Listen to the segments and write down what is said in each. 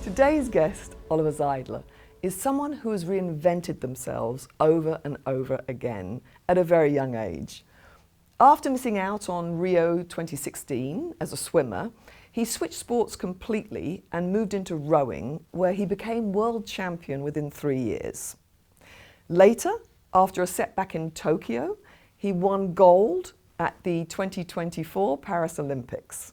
Today's guest, Oliver Zeidler, is someone who has reinvented themselves over and over again at a very young age. After missing out on Rio 2016 as a swimmer, he switched sports completely and moved into rowing, where he became world champion within 3 years. Later, after a setback in Tokyo, he won gold at the 2024 Paris Olympics.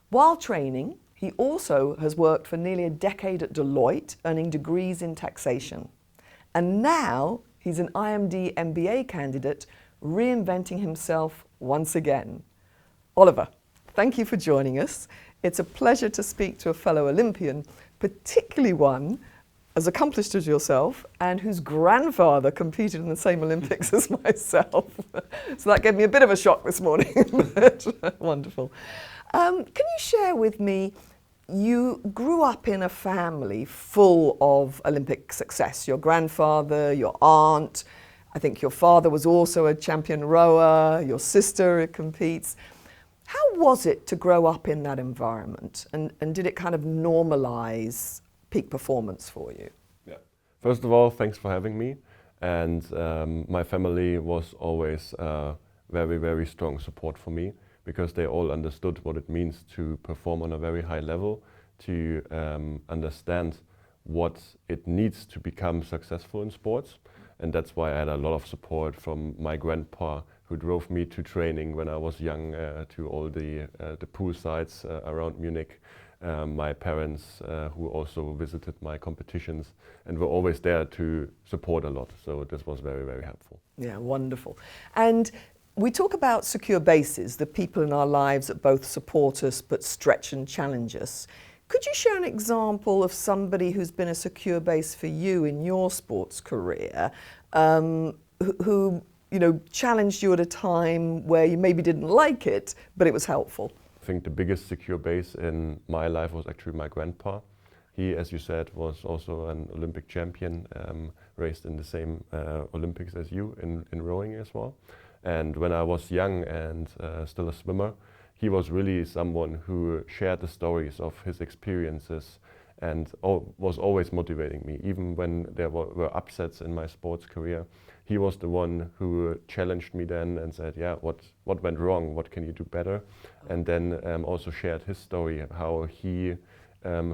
While training, he also has worked for nearly a decade at Deloitte, earning degrees in taxation. And now he's an IMD MBA candidate, reinventing himself once again. Oliver, thank you for joining us. It's a pleasure to speak to a fellow Olympian, particularly one as accomplished as yourself and whose grandfather competed in the same Olympics as myself. So that gave me a bit of a shock this morning, but wonderful. Can you share with me, you grew up in a family full of Olympic success. Your grandfather, your aunt, I think your father was also a champion rower, your sister competes. How was it to grow up in that environment? And did it kind of normalize peak performance for you? Yeah. First of all, thanks for having me. And my family was always very, very strong support for me, because they all understood what it means to perform on a very high level, to understand what it needs to become successful in sports. And that's why I had a lot of support from my grandpa, who drove me to training when I was young, to all the pool sites around Munich. My parents, who also visited my competitions and were always there to support a lot. So this was very, very helpful. Yeah, wonderful. And we talk about secure bases, the people in our lives that both support us but stretch and challenge us. Could you share an example of somebody who's been a secure base for you in your sports career, who challenged you at a time where you maybe didn't like it, but it was helpful? I think the biggest secure base in my life was actually my grandpa. He, as you said, was also an Olympic champion, raced in the same Olympics as you in rowing as well. And when I was young and still a swimmer, he was really someone who shared the stories of his experiences and was always motivating me. Even when there were upsets in my sports career, he was the one who challenged me then and said, yeah, what went wrong? What can you do better? And then also shared his story, how he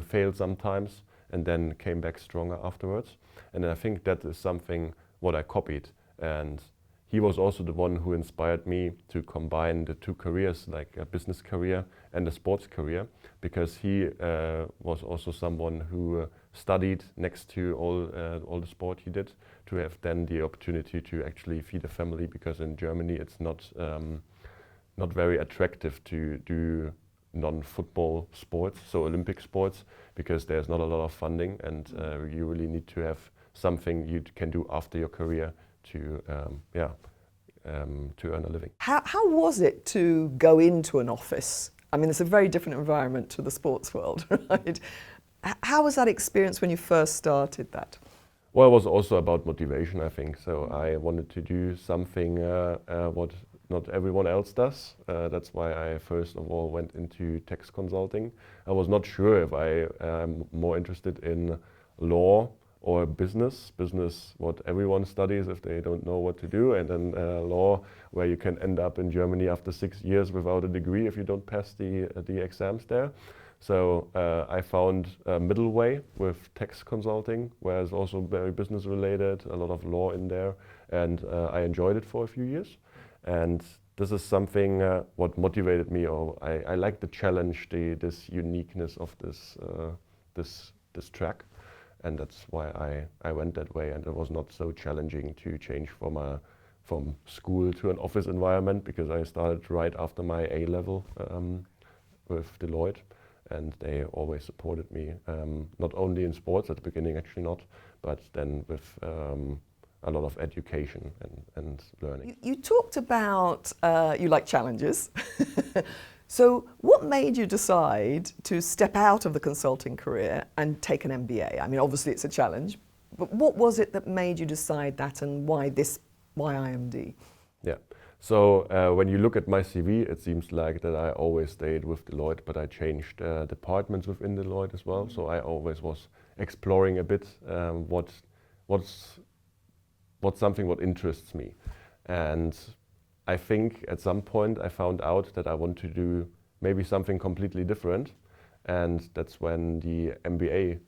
failed sometimes and then came back stronger afterwards. And I think that is something what I copied. And he was also the one who inspired me to combine the two careers, like a business career and a sports career, because he was also someone who studied next to all the sport he did, to have then the opportunity to actually feed a family, because in Germany it's not very attractive to do non-football sports, so Olympic sports, because there's not a lot of funding, and you really need to have something you can do after your career to earn a living. How was it to go into an office? I mean, it's a very different environment to the sports world, right? How was that experience when you first started that? Well, it was also about motivation, I think. So I wanted to do something what not everyone else does. That's why I first of all went into tax consulting. I was not sure if I am more interested in law or business, what everyone studies if they don't know what to do, and then law, where you can end up in Germany after 6 years without a degree if you don't pass the exams there. So I found a middle way with tax consulting, where it's also very business related, a lot of law in there, and I enjoyed it for a few years. And this is something what motivated me, or I like the challenge, this uniqueness of this track. And that's why I went that way, and it was not so challenging to change from school to an office environment, because I started right after my A-level with Deloitte, and they always supported me, not only in sports at the beginning, actually not, but then with a lot of education and learning. You talked about you like challenges. So what made you decide to step out of the consulting career and take an MBA? I mean, obviously it's a challenge, but what was it that made you decide that, and why IMD? Yeah. So when you look at my CV, it seems like that I always stayed with Deloitte, but I changed departments within Deloitte as well. So I always was exploring a bit what's something what interests me. And I think at some point I found out that I want to do maybe something completely different. And that's when the MBA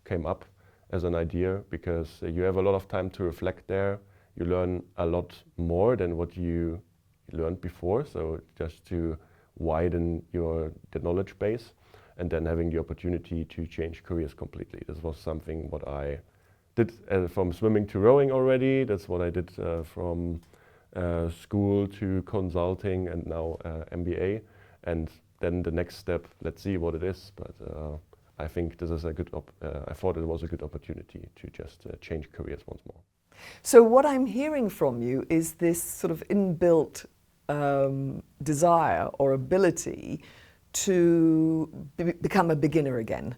came up as an idea, because you have a lot of time to reflect there. You learn a lot more than what you learned before. So just to widen the knowledge base, and then having the opportunity to change careers completely. This was something what I did from swimming to rowing already. That's what I did from school to consulting, and now MBA. And then the next step, let's see what it is. But I think this is a good. I thought it was a good opportunity to just change careers once more. So what I'm hearing from you is this sort of inbuilt desire or ability to become a beginner again.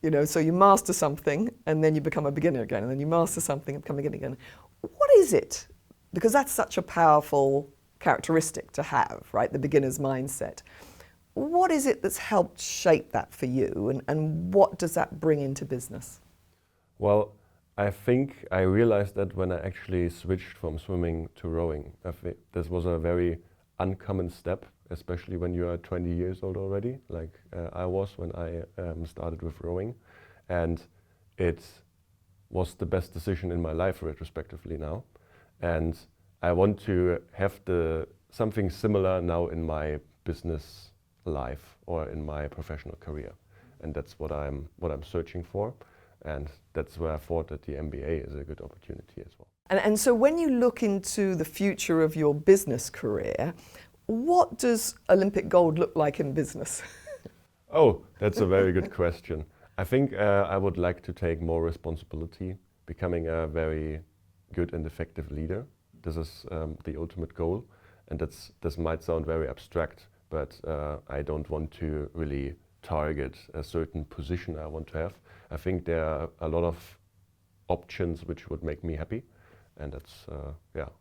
You know, so you master something and then you become a beginner again, and then you master something and become a beginner again. What is it? Because that's such a powerful characteristic to have, right? The beginner's mindset. What is it that's helped shape that for you, and what does that bring into business? Well, I think I realized that when I actually switched from swimming to rowing. This was a very uncommon step, especially when you are 20 years old already, like I was when I started with rowing. And it was the best decision in my life retrospectively now. And I want to have something similar now in my business life or in my professional career. And that's what I'm searching for. And that's where I thought that the MBA is a good opportunity as well. And so when you look into the future of your business career, what does Olympic gold look like in business? Oh, that's a very good question. I think I would like to take more responsibility, becoming a very good and effective leader. This is the ultimate goal. And this might sound very abstract, but I don't want to really target a certain position I want to have. I think there are a lot of options which would make me happy, and that's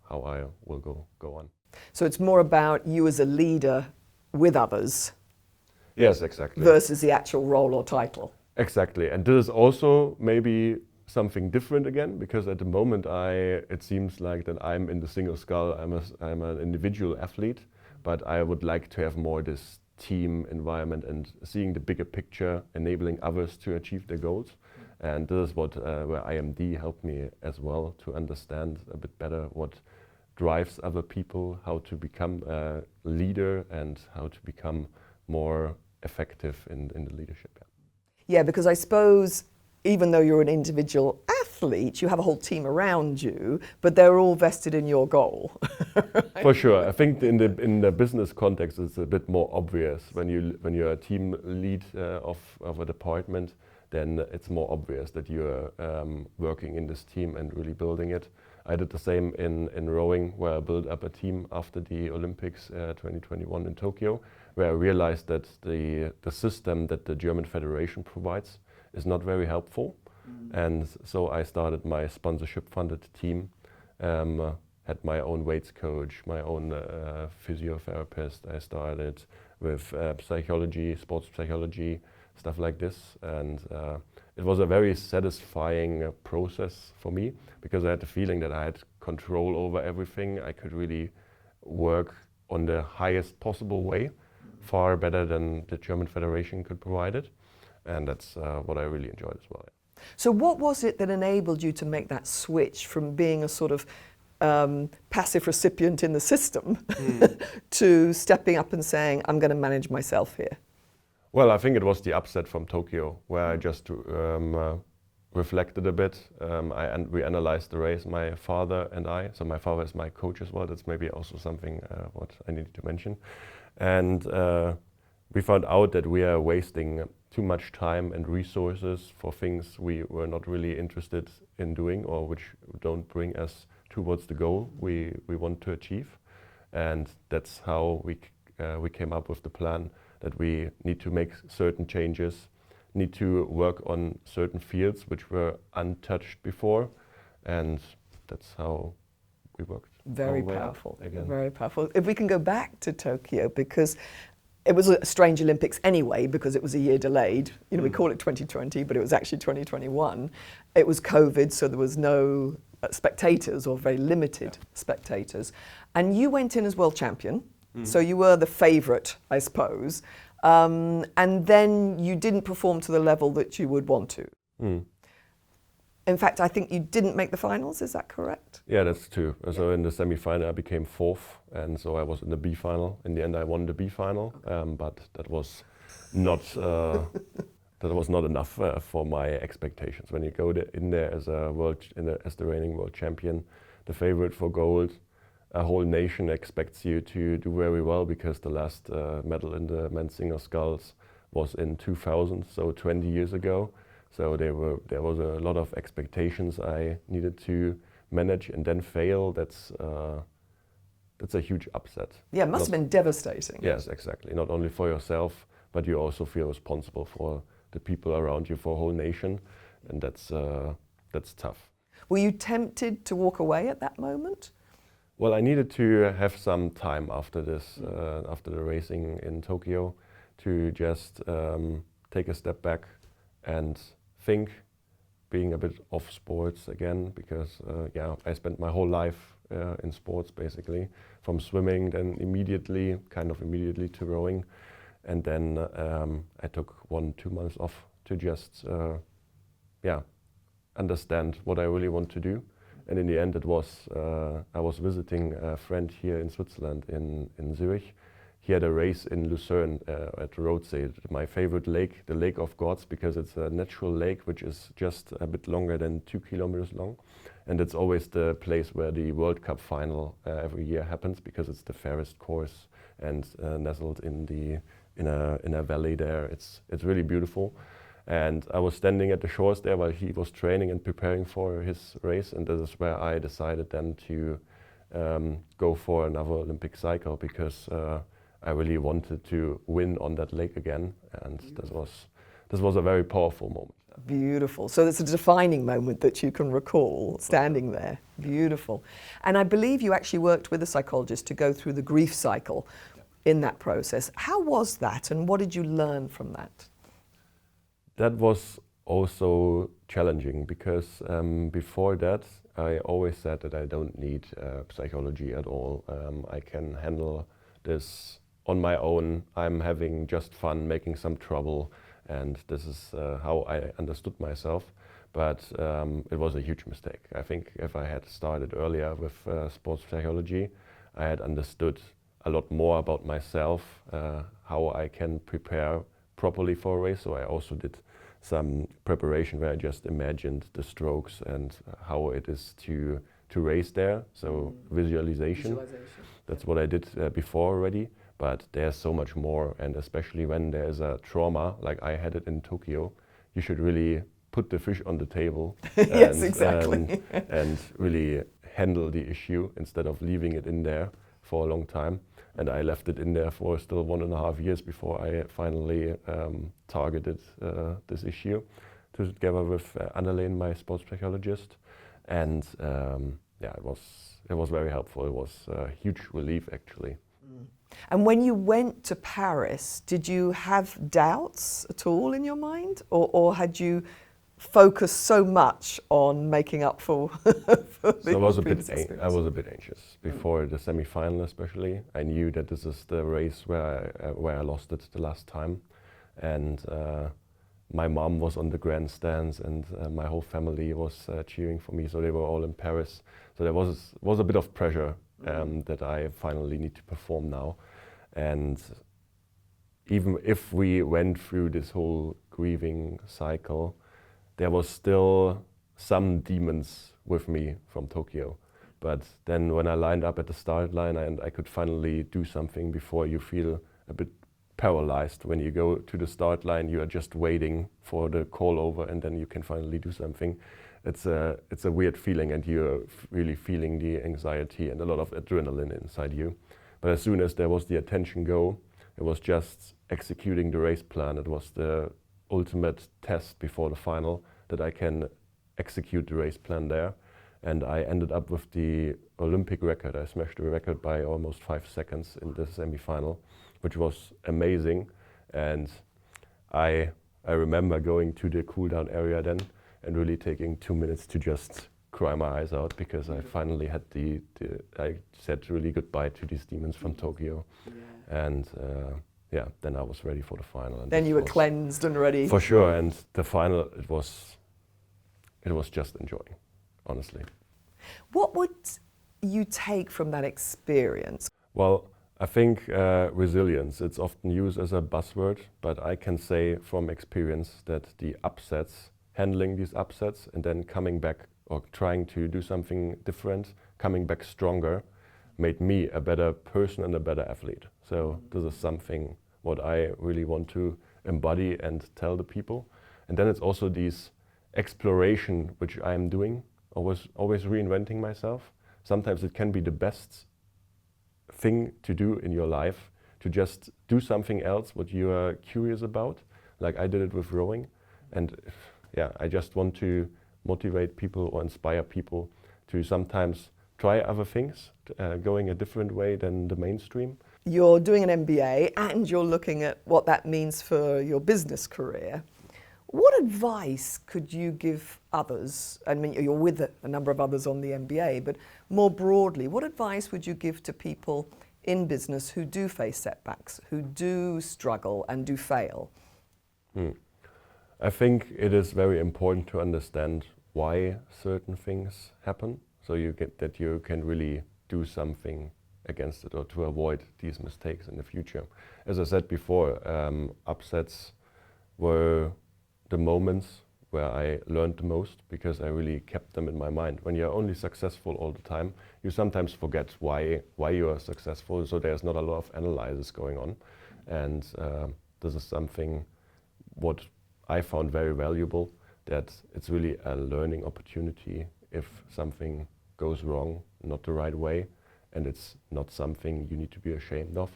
how I will go on. So it's more about you as a leader with others. Yes, exactly. Versus the actual role or title. Exactly, and this is also maybe something different again, because at the moment it seems like that I'm in the single scull. I'm an individual athlete, but I would like to have more this team environment and seeing the bigger picture, enabling others to achieve their goals. And this is where IMD helped me as well to understand a bit better what drives other people, how to become a leader and how to become more effective in the leadership. Yeah, because I suppose even though you're an individual athlete, you have a whole team around you, but they're all vested in your goal. Right? For sure. I think in the business context, it's a bit more obvious. When you're a team lead of a department, then it's more obvious that you're working in this team and really building it. I did the same in rowing, where I built up a team after the Olympics 2021 in Tokyo, where I realized that the system that the German Federation provides is not very helpful. And so I started my sponsorship-funded team, had my own weights coach, my own physiotherapist. I started with psychology, sports psychology, stuff like this. And it was a very satisfying process for me, because I had the feeling that I had control over everything. I could really work on the highest possible way, far better than the German Federation could provide it. And that's what I really enjoyed as well. So what was it that enabled you to make that switch from being a sort of passive recipient in the system to stepping up and saying, I'm going to manage myself here? Well, I think it was the upset from Tokyo, where I just reflected a bit. We analyzed the race, my father and I. So my father is my coach as well. That's maybe also something what I needed to mention. And we found out that we are wasting too much time and resources for things we were not really interested in doing, or which don't bring us towards the goal we want to achieve. And that's how we came up with the plan that we need to make certain changes, need to work on certain fields which were untouched before, and that's how we worked. Very all the way up powerful, again. very powerful. If we can go back to Tokyo, because it was a strange Olympics anyway, because it was a year delayed. You know, we call it 2020, but it was actually 2021. It was COVID, so there was no spectators, or very limited spectators. And you went in as world champion, so you were the favourite, I suppose. And then you didn't perform to the level that you would want to. In fact, I think you didn't make the finals, is that correct? Yeah, that's true. So in the semi-final I became fourth, and so I was in the B final. In the end I won the B final, but that was not enough for my expectations. When you go in there as as the reigning world champion, the favorite for gold, a whole nation expects you to do very well, because the last medal in the men's single sculls was in 2000, so 20 years ago. So there was a lot of expectations I needed to manage, and then fail. That's a huge upset. Yeah, it must have been devastating. Yes, exactly. Not only for yourself, but you also feel responsible for the people around you, for a whole nation, and that's tough. Were you tempted to walk away at that moment? Well, I needed to have some time after this, after the racing in Tokyo, to just take a step back and think, being a bit off sports again, because I spent my whole life in sports basically, from swimming, then immediately to rowing, and then I took 1-2 months off to just understand what I really want to do. And in the end, it was I was visiting a friend here in Switzerland, in Zurich. He had a race in Lucerne at Rothsee, my favorite lake, the Lake of Gods, because it's a natural lake which is just a bit longer than 2 kilometers long. And it's always the place where the World Cup final every year happens, because it's the fairest course and nestled in a valley there. It's really beautiful. And I was standing at the shores there while he was training and preparing for his race, and this is where I decided then to go for another Olympic cycle, because I really wanted to win on that lake again, and this was a very powerful moment. Beautiful. So it's a defining moment that you can recall, standing there. Beautiful. And I believe you actually worked with a psychologist to go through the grief cycle in that process. How was that, and what did you learn from that? That was also challenging, because before that I always said that I don't need psychology at all. I can handle this on my own. I'm having just fun, making some trouble, and this is how I understood myself. But it was a huge mistake. I think if I had started earlier with sports psychology, I had understood a lot more about myself, how I can prepare properly for a race. So I also did some preparation where I just imagined the strokes and how it is to race there. So visualization. That's what I did before already. But there's so much more, and especially when there's a trauma like I had it in Tokyo, you should really put the fish on the table. Yes, exactly. And really handle the issue instead of leaving it in there for a long time. And I left it in there for still 1.5 years before I finally targeted this issue together with Annalene, my sports psychologist. And it was very helpful. It was a huge relief, actually. And when you went to Paris, did you have doubts at all in your mind? Or had you focused so much on making up for So I was a bit anxious before the semi-final, especially. I knew that this is the race where I lost it the last time. And my mom was on the grandstands, and my whole family was cheering for me. So they were all in Paris. So there was a bit of pressure that I finally need to perform now. And even if we went through this whole grieving cycle, there was still some demons with me from Tokyo. But then when I lined up at the start line and I could finally do something, before you feel a bit paralyzed. When you go to the start line, you are just waiting for the call over, and then you can finally do something. It's a weird feeling, and you're really feeling the anxiety and a lot of adrenaline inside you. But as soon as there was the attention go, it was just executing the race plan. It was the ultimate test before the final that I can execute the race plan there. And I ended up with the Olympic record. I smashed the record by almost 5 seconds in the semi-final, which was amazing. And I remember going to the cool down area then and really taking 2 minutes to just cry my eyes out, because I finally had I said really goodbye to these demons from Tokyo. Yeah. And yeah, then I was ready for the final. And then you were cleansed and ready. For sure, and the final, it was just enjoying, honestly. What would you take from that experience? Well, I think resilience, it's often used as a buzzword, but I can say from experience that the upsets, handling these upsets and then coming back or trying to do something different, coming back stronger, made me a better person and a better athlete. So this is something what I really want to embody and tell the people. And then it's also these exploration which I am doing, always reinventing myself. Sometimes it can be the best thing to do in your life, to just do something else what you are curious about, like I did it with rowing. And yeah, I just want to motivate people or inspire people to sometimes try other things, going a different way than the mainstream. You're doing an MBA and you're looking at what that means for your business career. What advice could you give others? I mean, you're with a number of others on the MBA, but more broadly, what advice would you give to people in business who do face setbacks, who do struggle and do fail? I think it is very important to understand why certain things happen, so you can really do something against it or to avoid these mistakes in the future. As I said before, upsets were the moments where I learned the most, because I really kept them in my mind. When you're only successful all the time, you sometimes forget why you are successful, so there's not a lot of analysis going on. And this is something what I found very valuable, that it's really a learning opportunity if something goes wrong, not the right way, and it's not something you need to be ashamed of.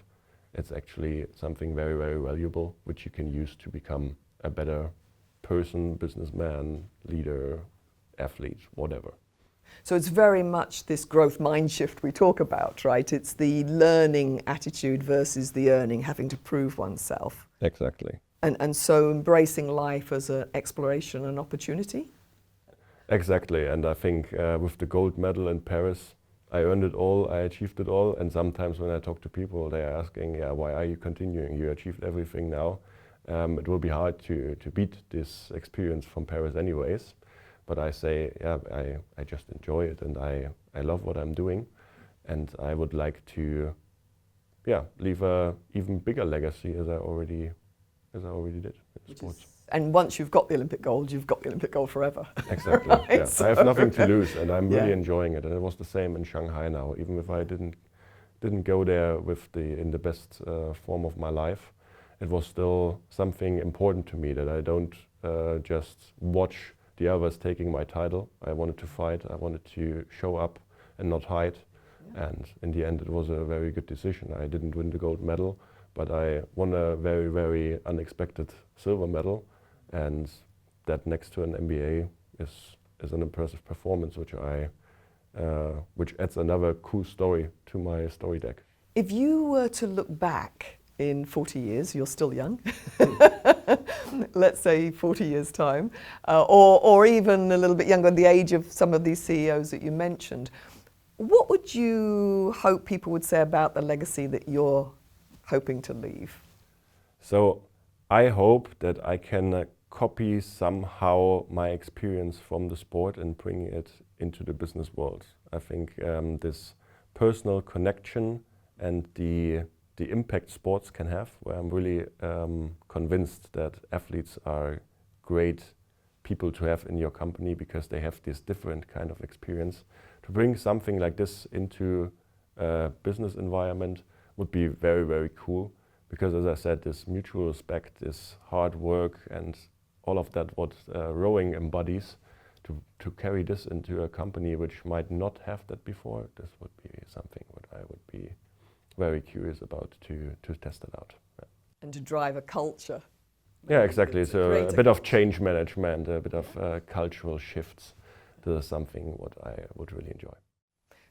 It's actually something very, very valuable, which you can use to become a better person, businessman, leader, athlete, whatever. So it's very much this growth mind shift we talk about, right? It's the learning attitude versus the earning, having to prove oneself. Exactly. And so embracing life as an exploration and opportunity? Exactly, and I think with the gold medal in Paris, I earned it all, I achieved it all, and sometimes when I talk to people, they are asking, yeah, why are you continuing? You achieved everything now. It will be hard to beat this experience from Paris anyways, but I say, yeah, I just enjoy it, and I love what I'm doing, and I would like to, yeah, leave a even bigger legacy as I already did in sports. And once you've got the Olympic gold, you've got the Olympic gold forever. Exactly. Right? Yeah. So I have nothing to lose, and I'm really enjoying it. And it was the same in Shanghai now. Even if I didn't go there in the best form of my life, it was still something important to me, that I don't just watch the others taking my title. I wanted to fight. I wanted to show up and not hide. Yeah. And in the end, it was a very good decision. I didn't win the gold medal, but I won a very, very unexpected silver medal. And that, next to an MBA, is an impressive performance, which adds another cool story to my story deck. If you were to look back in 40 years, you're still young, let's say 40 years' time, or even a little bit younger, the age of some of these CEOs that you mentioned, what would you hope people would say about the legacy that you're hoping to leave? So I hope that I can copy somehow my experience from the sport and bring it into the business world. I think this personal connection and the impact sports can have, where I'm really convinced that athletes are great people to have in your company, because they have this different kind of experience. To bring something like this into a business environment would be very, very cool, because as I said, this mutual respect, this hard work and all of that what rowing embodies, to carry this into a company which might not have that before, this would be something what I would be very curious about to test it out. Yeah. And to drive a culture. Yeah, exactly. So a bit of change management, a bit of cultural shifts. This is something what I would really enjoy.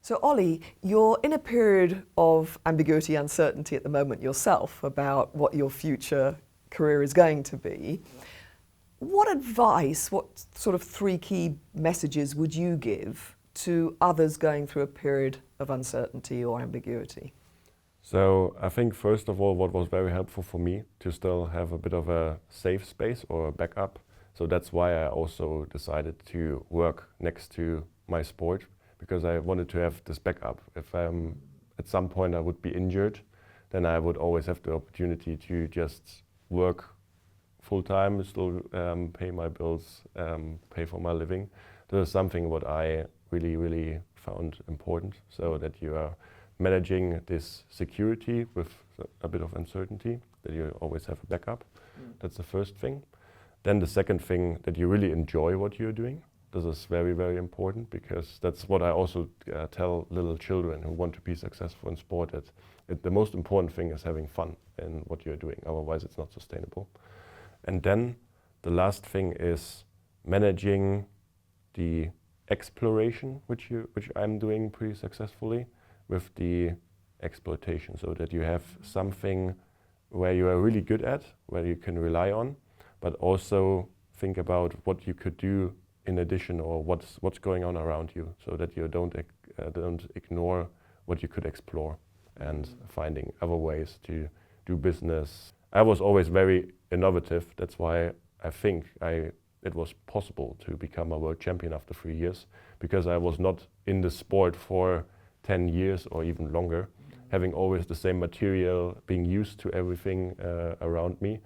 So Ollie, you're in a period of ambiguity, uncertainty at the moment yourself about what your future career is going to be. What advice, what sort of 3 key messages would you give to others going through a period of uncertainty or ambiguity? So I think first of all, what was very helpful for me to still have a bit of a safe space or a backup. So that's why I also decided to work next to my sport, because I wanted to have this backup. If at some point I would be injured, then I would always have the opportunity to just work full time, still pay my bills, pay for my living. This is something what I really found important, so that you are managing this security with a bit of uncertainty, that you always have a backup. That's the first thing. Then the second thing, that you really enjoy what you're doing. This is very important, because that's what I also tell little children who want to be successful in sport, that the most important thing is having fun in what you're doing, otherwise it's not sustainable. And then the last thing is managing the exploration, which I'm doing pretty successfully, with the exploitation, so that you have something where you are really good at, where you can rely on, but also think about what you could do in addition, or what's going on around you, so that you don't ignore what you could explore, and finding other ways to do business. I was always very innovative. That's why I think it was possible to become a world champion after 3 years, because I was not in the sport for 10 years or even longer, having always the same material, being used to everything around me.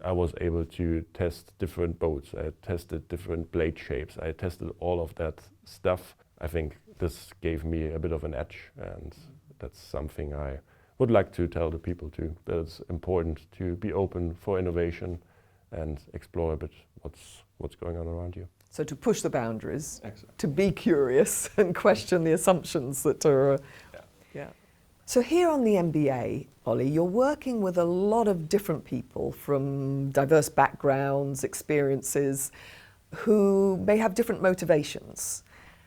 I was able to test different boats. I tested different blade shapes. I tested all of that stuff. I think this gave me a bit of an edge, and that's something I would like to tell the people too, that it's important to be open for innovation and explore a bit what's going on around you. So to push the boundaries, Exactly. to be curious and question the assumptions that are... Yeah. So here on the MBA, Ollie, you're working with a lot of different people from diverse backgrounds, experiences, who may have different motivations.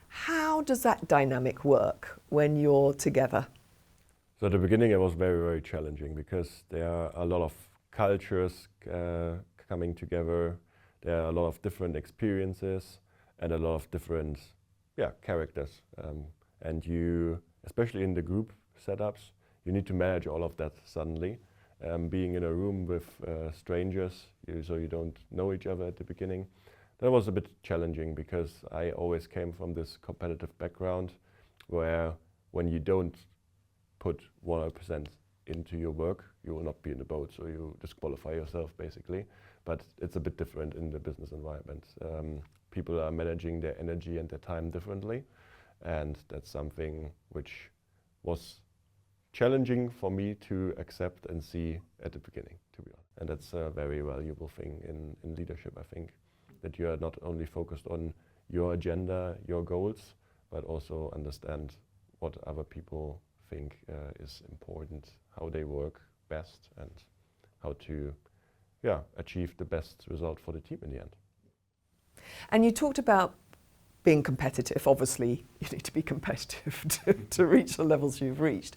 How does that dynamic work when you're together? So at the beginning it was very challenging, because there are a lot of cultures coming together. There are a lot of different experiences and a lot of different characters. And you, especially in the group setups, you need to manage all of that suddenly. Being in a room with strangers, so you don't know each other at the beginning, that was a bit challenging, because I always came from this competitive background where when you don't put 100% into your work, you will not be in the boat, so you disqualify yourself basically. But it's a bit different in the business environment. People are managing their energy and their time differently, and that's something which was challenging for me to accept and see at the beginning, to be honest. And that's a very valuable thing in leadership, I think, that you are not only focused on your agenda, your goals, but also understand what other people think is important, how they work best, and how to achieve the best result for the team in the end. And you talked about being competitive. Obviously, you need to be competitive to reach the levels you've reached.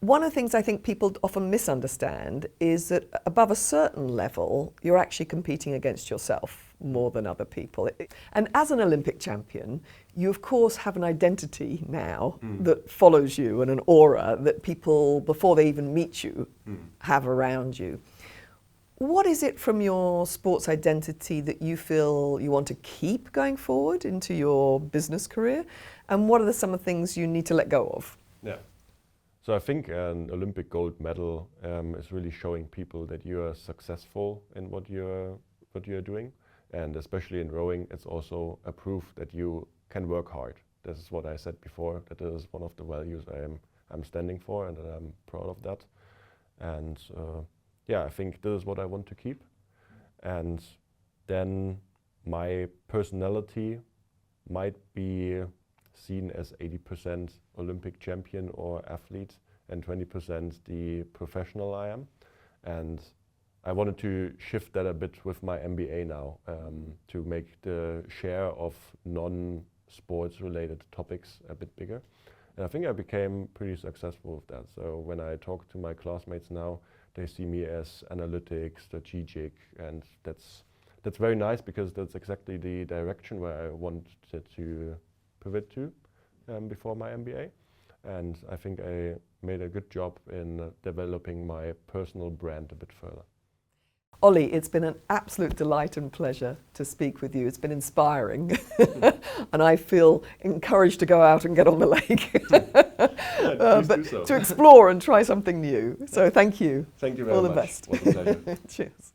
One of the things I think people often misunderstand is that above a certain level, you're actually competing against yourself more than other people. And as an Olympic champion, you of course have an identity now that follows you, and an aura that people, before they even meet you, have around you. What is it from your sports identity that you feel you want to keep going forward into your business career? And what are some of the things you need to let go of? Yeah. So I think an Olympic gold medal is really showing people that you are successful in what you're doing, and especially in rowing, it's also a proof that you can work hard. This is what I said before, that is one of the values I'm standing for, and that I'm proud of that. And I think this is what I want to keep. And then my personality might be seen as 80% Olympic champion or athlete, and 20% the professional I am. And I wanted to shift that a bit with my MBA now, to make the share of sports-related topics a bit bigger. And I think I became pretty successful with that. So when I talk to my classmates now, they see me as analytic, strategic, and that's very nice because that's exactly the direction where I wanted to pivot to before my MBA. And I think I made a good job in developing my personal brand a bit further. Ollie, it's been an absolute delight and pleasure to speak with you. It's been inspiring and I feel encouraged to go out and get on the lake but to explore and try something new. So thank you. Thank you very much. All the best. It was a pleasure. Cheers.